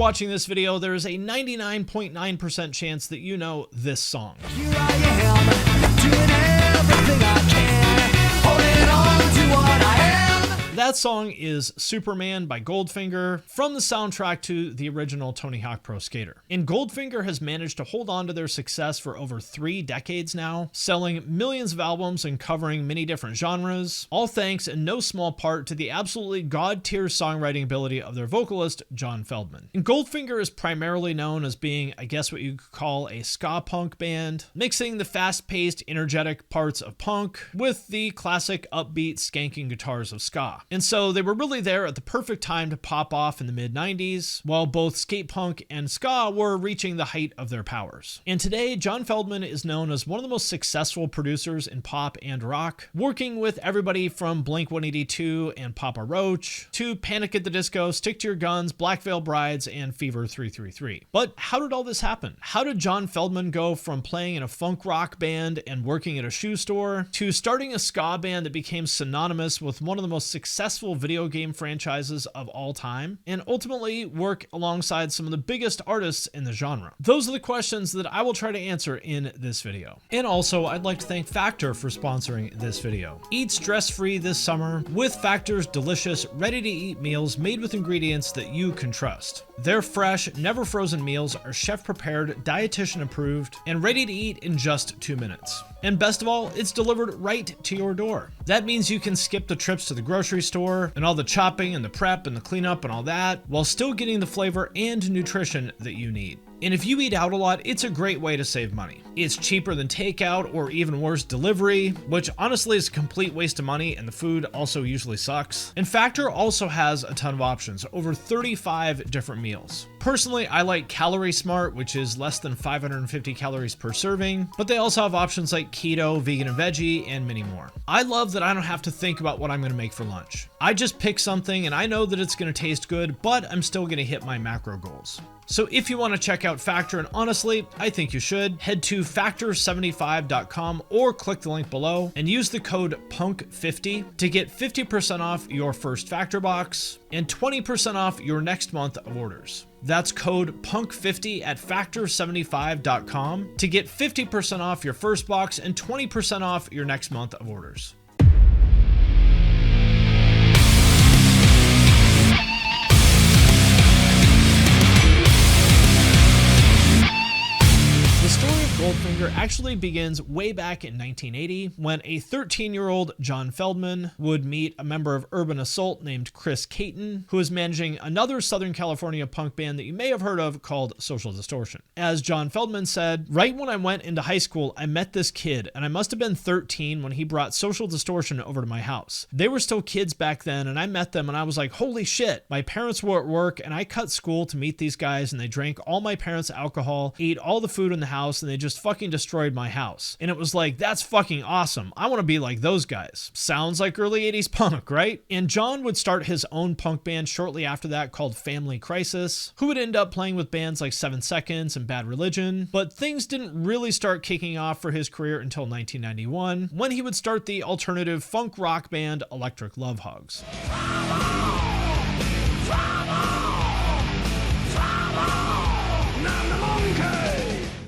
watching this video, there is a 99.9% chance that you know this song. Here I am, doing everything I can, holding on to what I am. That song is Superman by Goldfinger from the soundtrack to the original Tony Hawk Pro Skater. And Goldfinger has managed to hold on to their success for over 3 decades now, selling millions of albums and covering many different genres, all thanks in no small part to the absolutely god-tier songwriting ability of their vocalist, John Feldmann. And Goldfinger is primarily known as being, I guess what you could call a ska punk band, mixing the fast-paced, energetic parts of punk with the classic upbeat, skanking guitars of ska. And so they were really there at the perfect time to pop off in the mid-90s, while both skate punk and ska were reaching the height of their powers. And today, John Feldmann is known as one of the most successful producers in pop and rock, working with everybody from Blink-182 and Papa Roach, to Panic at the Disco, Stick to Your Guns, Black Veil Brides, and Fever 333. But how did all this happen? How did John Feldmann go from playing in a funk rock band and working at a shoe store, to starting a ska band that became synonymous with one of the most successful video game franchises of all time, and ultimately work alongside some of the biggest artists in the genre? Those are the questions that I will try to answer in this video. And also, I'd like to thank Factor for sponsoring this video. Eat stress-free this summer with Factor's delicious, ready-to-eat meals made with ingredients that you can trust. Their fresh, never frozen meals are chef-prepared, dietitian-approved, and ready to eat in just 2 minutes. And best of all, it's delivered right to your door. That means you can skip the trips to the grocery store and all the chopping and the prep and the cleanup and all that, while still getting the flavor and nutrition that you need. And if you eat out a lot, it's a great way to save money. It's cheaper than takeout, or even worse, delivery, which honestly is a complete waste of money, and the food also usually sucks. And Factor also has a ton of options, over 35 different meals. Personally, I like Calorie Smart, which is less than 550 calories per serving, but they also have options like keto, vegan and veggie, and many more. I love that I don't have to think about what I'm going to make for lunch. I just pick something and I know that it's going to taste good, but I'm still going to hit my macro goals. So if you want to check out Factor, and honestly, I think you should, head to factor75.com or click the link below and use the code PUNK50 to get 50% off your first Factor box and 20% off your next month of orders. That's code PUNK50 at factor75.com to get 50% off your first box and 20% off your next month of orders. The story of Goldfinger actually begins way back in 1980 when a 13-year-old John Feldmann would meet a member of Urban Assault named Chris Caton, who was managing another Southern California punk band that you may have heard of called Social Distortion. As John Feldmann said, "Right when I went into high school, I met this kid, and I must have been 13 when he brought Social Distortion over to my house. They were still kids back then, and I met them, and I was like, holy shit. My parents were at work, and I cut school to meet these guys, and they drank all my parents' alcohol, ate all the food in the house, and they just fucking destroyed my house. And it was like, that's fucking awesome. I want to be like those guys." Sounds like early 80s punk, right? And John would start his own punk band shortly after that called Family Crisis, who would end up playing with bands like 7 Seconds and Bad Religion. But things didn't really start kicking off for his career until 1991, when he would start the alternative funk rock band Electric Love Hogs.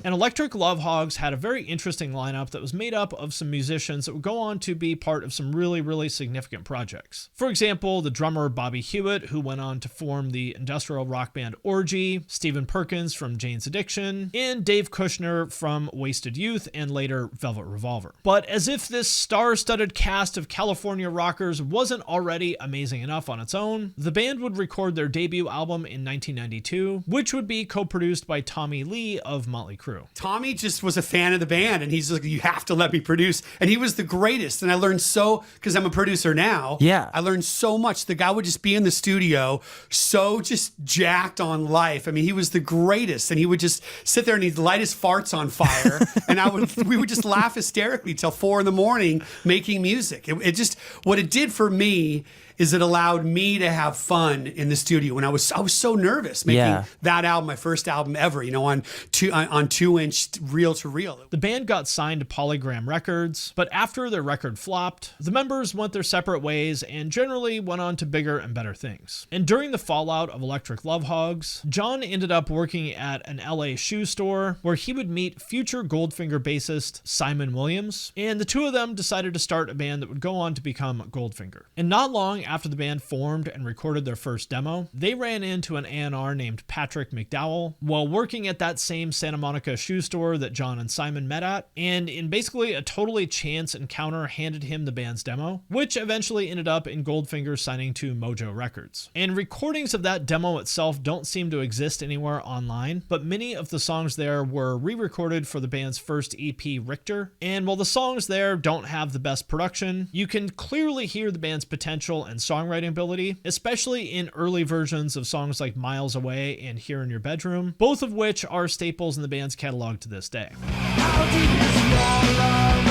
And Electric Love Hogs had a very interesting lineup that was made up of some musicians that would go on to be part of some really, really significant projects. For example, the drummer Bobby Hewitt, who went on to form the industrial rock band Orgy, Stephen Perkins from Jane's Addiction, and Dave Kushner from Wasted Youth and later Velvet Revolver. But as if this star-studded cast of California rockers wasn't already amazing enough on its own, the band would record their debut album in 1992, which would be co-produced by Tommy Lee of Motley Crue. Tommy just was a fan of the band, and he's like, you have to let me produce. And he was the greatest. And I learned so, because I'm a producer now. Yeah. I learned so much. The guy would just be in the studio, so just jacked on life. I mean, he was the greatest. And he would just sit there and he'd light his farts on fire. And we would just laugh hysterically till 4 a.m. making music. It just, what it did for me is it allowed me to have fun in the studio when I was so nervous making that album, my first album ever, you know, on 2-inch reel to reel. The band got signed to Polygram Records, but after their record flopped, the members went their separate ways and generally went on to bigger and better things. And during the fallout of Electric Love Hogs, John ended up working at an LA shoe store where he would meet future Goldfinger bassist Simon Williams, and the two of them decided to start a band that would go on to become Goldfinger. And not long after the band formed and recorded their first demo, they ran into an A&R named Patrick McDowell while working at that same Santa Monica shoe store that John and Simon met at, and in basically a totally chance encounter handed him the band's demo, which eventually ended up in Goldfinger signing to Mojo Records. And recordings of that demo itself don't seem to exist anywhere online, but many of the songs there were re-recorded for the band's first EP, Richter. And while the songs there don't have the best production, you can clearly hear the band's potential and songwriting ability, especially in early versions of songs like Miles Away and Here in Your Bedroom, both of which are staples in the band's catalog to this day. How deep is your love?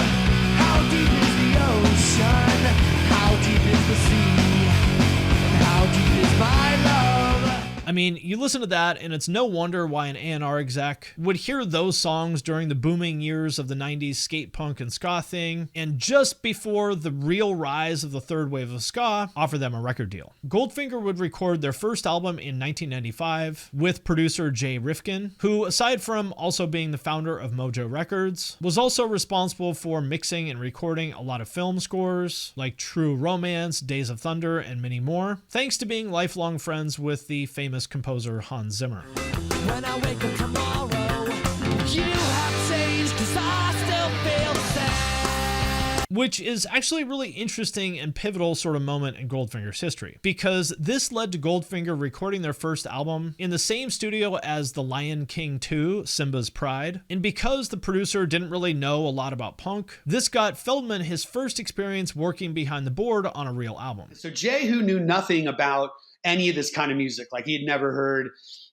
How deep is the ocean? How deep is the sea? And how deep is my love? I mean, you listen to that and it's no wonder why an A&R exec would hear those songs during the booming years of the 90s skate punk and ska thing, and just before the real rise of the third wave of ska, offer them a record deal. Goldfinger would record their first album in 1995 with producer Jay Rifkin, who, aside from also being the founder of Mojo Records, was also responsible for mixing and recording a lot of film scores like True Romance, Days of Thunder, and many more, thanks to being lifelong friends with the famous composer Hans Zimmer. When I wake up tomorrow, you have changed 'cause I still feel the same. Which is actually a really interesting and pivotal sort of moment in Goldfinger's history, because this led to Goldfinger recording their first album in the same studio as The Lion King 2, Simba's Pride. And because the producer didn't really know a lot about punk, this got Feldmann his first experience working behind the board on a real album. So Jay, who knew nothing about any of this kind of music, like he had never heard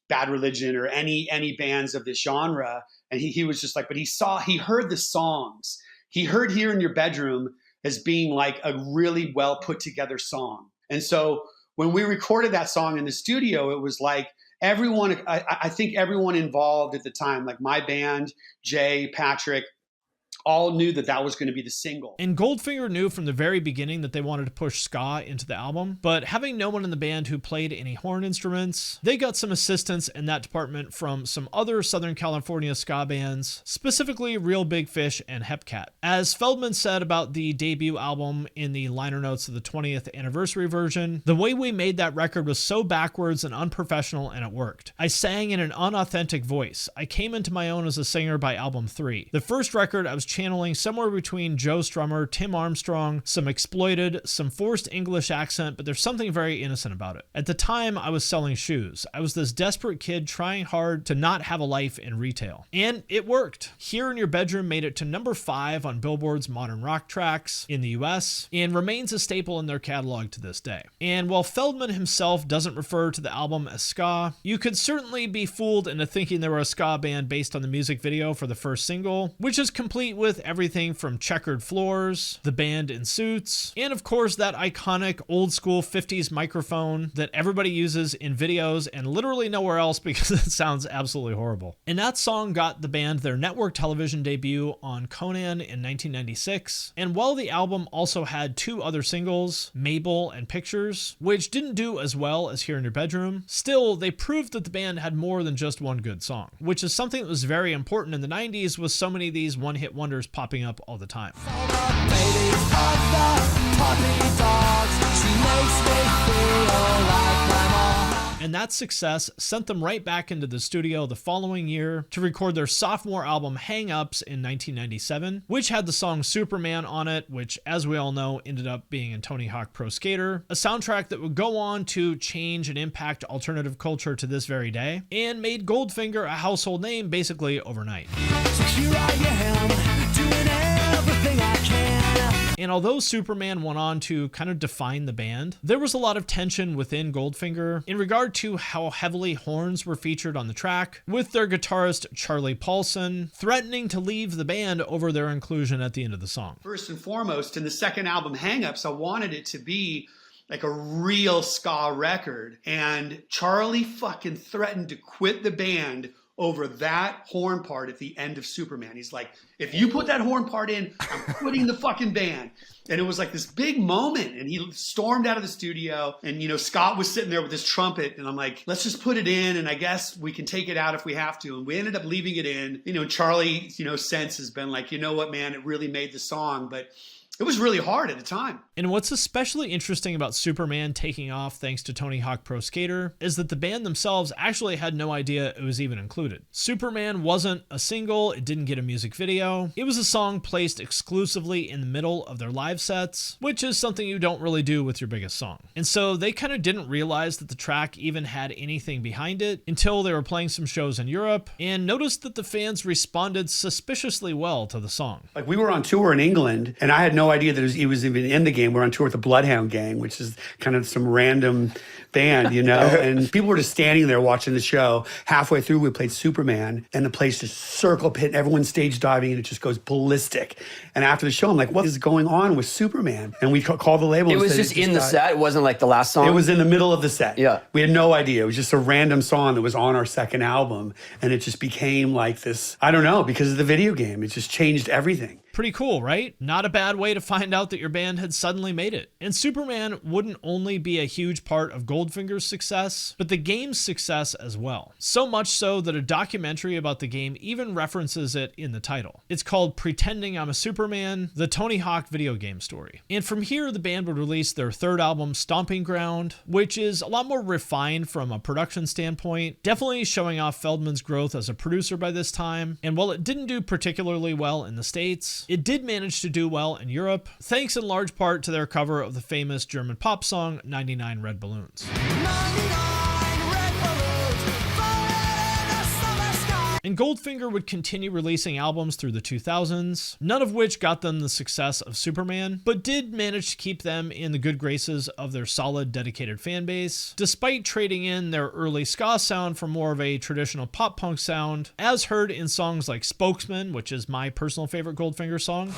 Bad Religion or any bands of this genre, and he was just like, but he heard the songs. He heard Here in Your Bedroom as being like a really well put together song. And so when we recorded that song in the studio, it was like everyone, I think everyone involved at the time, like my band, Jay, Patrick, all knew that that was going to be the single. And Goldfinger knew from the very beginning that they wanted to push ska into the album, but having no one in the band who played any horn instruments, they got some assistance in that department from some other Southern California ska bands, specifically Real Big Fish and Hepcat. As Feldmann said about the debut album in the liner notes of the 20th anniversary version, the way we made that record was so backwards and unprofessional, and it worked. I sang in an unauthentic voice. I came into my own as a singer by album 3. The first record I was channeling somewhere between Joe Strummer, Tim Armstrong, some exploited, some forced English accent, but there's something very innocent about it. At the time, I was selling shoes. I was this desperate kid trying hard to not have a life in retail. And it worked. Here in Your Bedroom made it to number 5 on Billboard's Modern Rock Tracks in the US, and remains a staple in their catalog to this day. And while Feldmann himself doesn't refer to the album as ska, you could certainly be fooled into thinking they were a ska band based on the music video for the first single, which is complete with everything from checkered floors, the band in suits, and of course that iconic old school 50s microphone that everybody uses in videos and literally nowhere else because it sounds absolutely horrible. And that song got the band their network television debut on Conan in 1996, and while the album also had 2 other singles, Mabel and Pictures, which didn't do as well as Here in Your Bedroom, still they proved that the band had more than just one good song, which is something that was very important in the 90s with so many of these one-hit wonders popping up all the time. And that success sent them right back into the studio the following year to record their sophomore album Hang Ups in 1997, which had the song Superman on it, which, as we all know, ended up being in Tony Hawk Pro Skater, a soundtrack that would go on to change and impact alternative culture to this very day, and made Goldfinger a household name basically overnight. So here I am, doing everything I can. And although Superman went on to kind of define the band, there was a lot of tension within Goldfinger in regard to how heavily horns were featured on the track, with their guitarist Charlie Paulson threatening to leave the band over their inclusion at the end of the song. First and foremost, in the second album, Hang Ups, I wanted it to be like a real ska record. And Charlie fucking threatened to quit the band over that horn part at the end of Superman. He's like, if you put that horn part in, I'm quitting the fucking band. And it was like this big moment. And he stormed out of the studio. And, you know, Scott was sitting there with his trumpet. And I'm like, let's just put it in. And I guess we can take it out if we have to. And we ended up leaving it in. You know, Charlie, you know, since has been like, you know what, man, it really made the song. But it was really hard at the time. And what's especially interesting about Superman taking off thanks to Tony Hawk Pro Skater is that the band themselves actually had no idea it was even included. Superman wasn't a single, it didn't get a music video. It was a song placed exclusively in the middle of their live sets, which is something you don't really do with your biggest song. And so they kind of didn't realize that the track even had anything behind it until they were playing some shows in Europe and noticed that the fans responded suspiciously well to the song. Like, we were on tour in England, and I had no idea that he was even in the game. We're on tour with the Bloodhound Gang, which is kind of some random band, you know? And people were just standing there watching the show. Halfway through, we played Superman, and the place just circle pit, everyone's stage diving, and it just goes ballistic. And after the show, I'm like, what is going on with Superman? And we called the label. It was just in the set? It wasn't like the last song? It was in the middle of the set. Yeah. We had no idea. It was just a random song that was on our second album, and it just became like this, I don't know, because of the video game. It just changed everything. Pretty cool, right? Not a bad way to find out that your band had suddenly made it. And Superman wouldn't only be a huge part of Goldfinger's success, but the game's success as well. So much so that a documentary about the game even references it in the title. It's called Pretending I'm a Superman, the Tony Hawk video game story. And from here, the band would release their third album, Stomping Ground, which is a lot more refined from a production standpoint, definitely showing off Feldmann's growth as a producer by this time. And while it didn't do particularly well in the States, it did manage to do well in Europe, thanks in large part to their cover of the famous German pop song 99 Red Balloons. 99 red balloons falling in the summer sky. And Goldfinger would continue releasing albums through the 2000s, none of which got them the success of Superman, but did manage to keep them in the good graces of their solid, dedicated fan base, despite trading in their early ska sound for more of a traditional pop-punk sound, as heard in songs like Spokesman, which is my personal favorite Goldfinger song,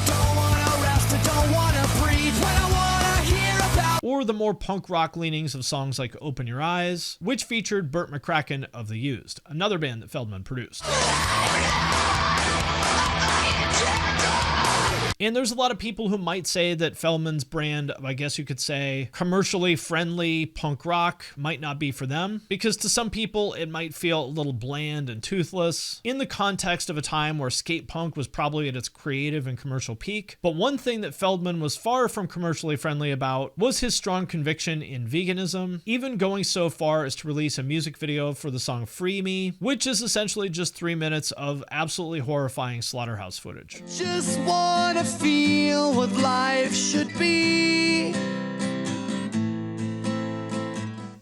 Don't wanna rest, I don't wanna breathe when I wanna hear about. or the more punk rock leanings of songs like Open Your Eyes, which featured Burt McCracken of The Used, another band that Feldmann produced. And there's a lot of people who might say that Feldmann's brand of, I guess you could say, commercially friendly punk rock might not be for them, because to some people it might feel a little bland and toothless in the context of a time where skate punk was probably at its creative and commercial peak. But one thing that Feldmann was far from commercially friendly about was his strong conviction in veganism, even going so far as to release a music video for the song Free Me, which is essentially just 3 minutes of absolutely horrifying slaughterhouse footage. Just wanna feel what life should be.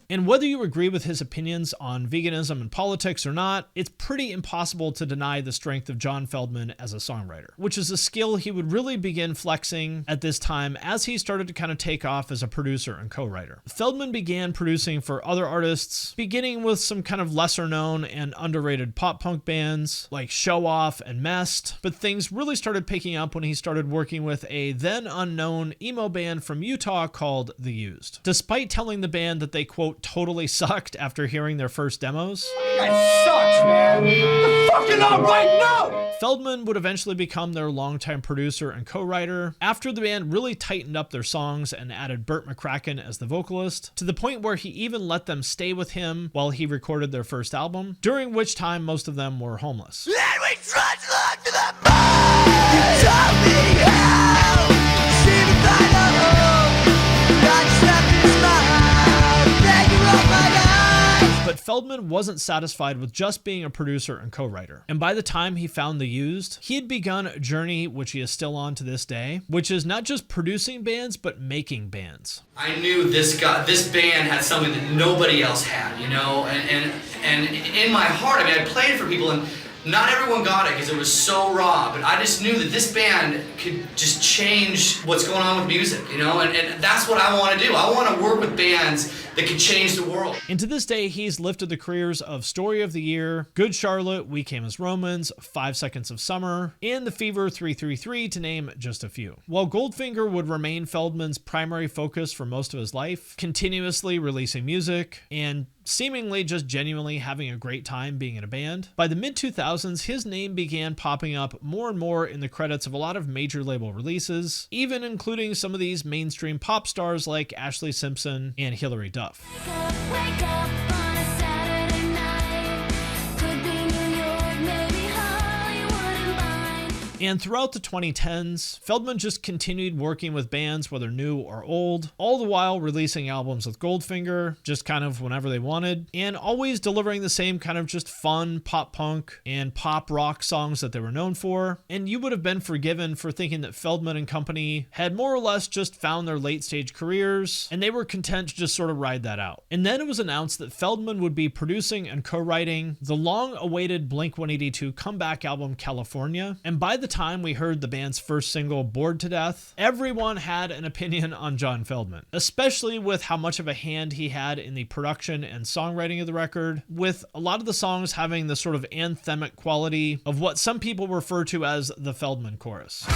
And whether you agree with his opinions on veganism and politics or not, it's pretty impossible to deny the strength of John Feldmann as a songwriter, which is a skill he would really begin flexing at this time as he started to kind of take off as a producer and co-writer. Feldmann began producing for other artists, beginning with some kind of lesser known and underrated pop punk bands like Show Off and Mest, but things really started picking up when he started working with a then unknown emo band from Utah called The Used. Despite telling the band that they, quote, totally sucked after hearing their first demos, That sucks, man. The fucking all right now. Feldmann would eventually become their longtime producer and co-writer after the band really tightened up their songs and added Burt McCracken as the vocalist, to the point where he even let them stay with him while he recorded their first album, during which time most of them were homeless. And we trudged along to the moon. You taught me how. See me find a home. I slept in his mouth. Then you rolled my eyes. But Feldmann wasn't satisfied with just being a producer and co-writer. And by the time he found The Used, he had begun a journey which he is still on to this day, which is not just producing bands, but making bands. I knew this band had something that nobody else had, you know, and in my heart, I mean, I played for people, and Not everyone got it because it was so raw, but I just knew that this band could just change what's going on with music, you know, and that's what I want to do. I want to work with bands that could change the world. And to this day, he's lifted the careers of Story of the Year, Good Charlotte, We Came as Romans, 5 Seconds of Summer, and The Fever 333, to name just a few. While Goldfinger would remain Feldmann's primary focus for most of his life, continuously releasing music and seemingly just genuinely having a great time being in a band, by the mid-2000s, his name began popping up more and more in the credits of a lot of major label releases, even including some of these mainstream pop stars like Ashley Simpson and Hilary Duff. Wake up on a Saturday night. Could be New York, maybe Hollywood and Vine. And throughout the 2010s, Feldmann just continued working with bands, whether new or old, all the while releasing albums with Goldfinger, just kind of whenever they wanted, and always delivering the same kind of just fun pop punk and pop rock songs that they were known for. And you would have been forgiven for thinking that Feldmann and company had more or less just found their late stage careers, and they were content to just sort of ride that out. And then it was announced that Feldmann would be producing and co-writing the long-awaited Blink-182 comeback album California, and by the time we heard the band's first single, Bored to Death, everyone had an opinion on John Feldmann, especially with how much of a hand he had in the production and songwriting of the record, with a lot of the songs having the sort of anthemic quality of what some people refer to as the Feldmann chorus.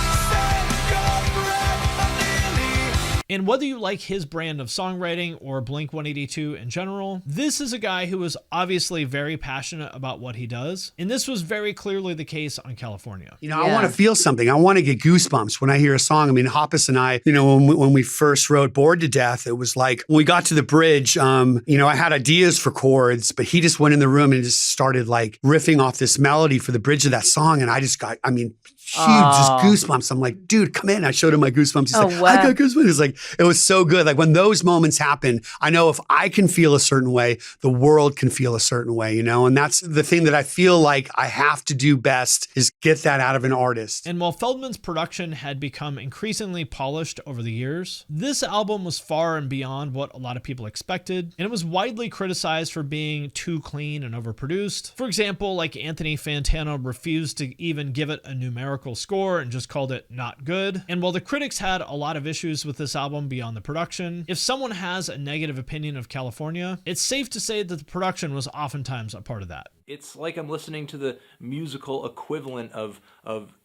And whether you like his brand of songwriting or Blink-182 in general, this is a guy who is obviously very passionate about what he does, and this was very clearly the case on California. You know, I want to feel something. I want to get goosebumps when I hear a song. I mean, Hoppus and I, you know, when we first wrote Bored to Death, it was like when we got to the bridge, you know, I had ideas for chords, but he just went in the room and just started like riffing off this melody for the bridge of that song. And I just got, I mean, huge, just goosebumps. I'm like, dude, come in. I showed him my goosebumps. He's like, wow. I got goosebumps. It's like, it was so good. Like when those moments happen, I know if I can feel a certain way, the world can feel a certain way, you know? And that's the thing that I feel like I have to do best is get that out of an artist. And while Feldmann's production had become increasingly polished over the years, this album was far and beyond what a lot of people expected, and it was widely criticized for being too clean and overproduced. For example, like Anthony Fantano refused to even give it a numerical score and just called it not good. And while the critics had a lot of issues with this album beyond the production, if someone has a negative opinion of California, it's safe to say that the production was oftentimes a part of that. It's like I'm listening to the musical equivalent of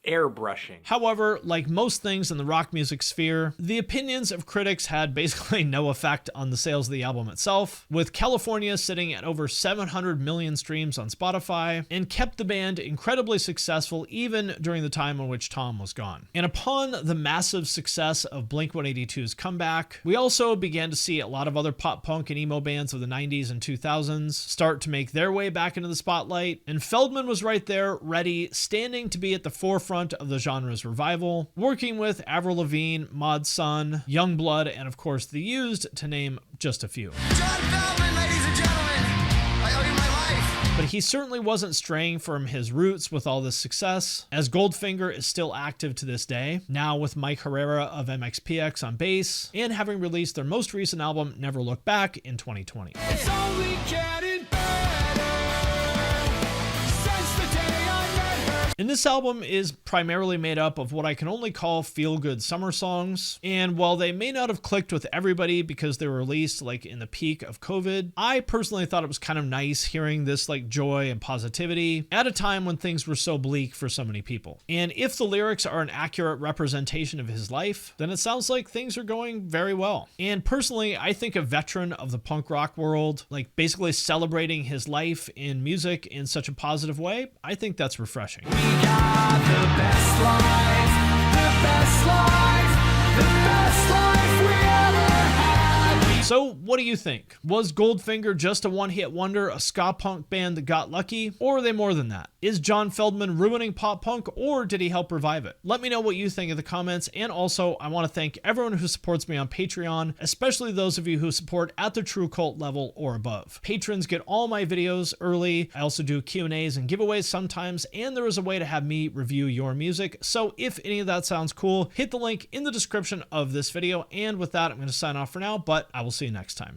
airbrushing. However, like most things in the rock music sphere, the opinions of critics had basically no effect on the sales of the album itself, with California sitting at over 700 million streams on Spotify, and kept the band incredibly successful even during the time in which Tom was gone. And upon the massive success of Blink-182's comeback, we also began to see a lot of other pop punk and emo bands of the 90s and 2000s start to make their way back into the spotlight, and Feldmann was right there, ready, standing to be at the forefront of the genre's revival, working with Avril Lavigne, Mod Sun, Youngblood, and of course The Used, to name just a few. John Feldmann, ladies and gentlemen, I owe you my life. But he certainly wasn't straying from his roots with all this success, as Goldfinger is still active to this day, now with Mike Herrera of MXPX on bass, and having released their most recent album, Never Look Back, in 2020. It's only getting better since the day I met her. And this album is primarily made up of what I can only call feel-good summer songs, and while they may not have clicked with everybody because they were released like in the peak of COVID, I personally thought it was kind of nice hearing this like joy and positivity at a time when things were so bleak for so many people. And if the lyrics are an accurate representation of his life, then it sounds like things are going very well. And personally, I think a veteran of the punk rock world, like basically celebrating his life in music in such a positive way, I think that's refreshing. We got the best life, the best life, the best life we ever had. So what do you think? Was Goldfinger just a one-hit wonder, a ska punk band that got lucky? Or are they more than that? Is John Feldmann ruining pop punk, or did he help revive it? Let me know what you think in the comments, and also I want to thank everyone who supports me on Patreon, especially those of you who support at the True Cult level or above. Patrons get all my videos early. I also do Q&As and giveaways sometimes, and there is a way to have me review your music. So if any of that sounds cool, hit the link in the description of this video, and with that, I'm going to sign off for now, but I will see you next time.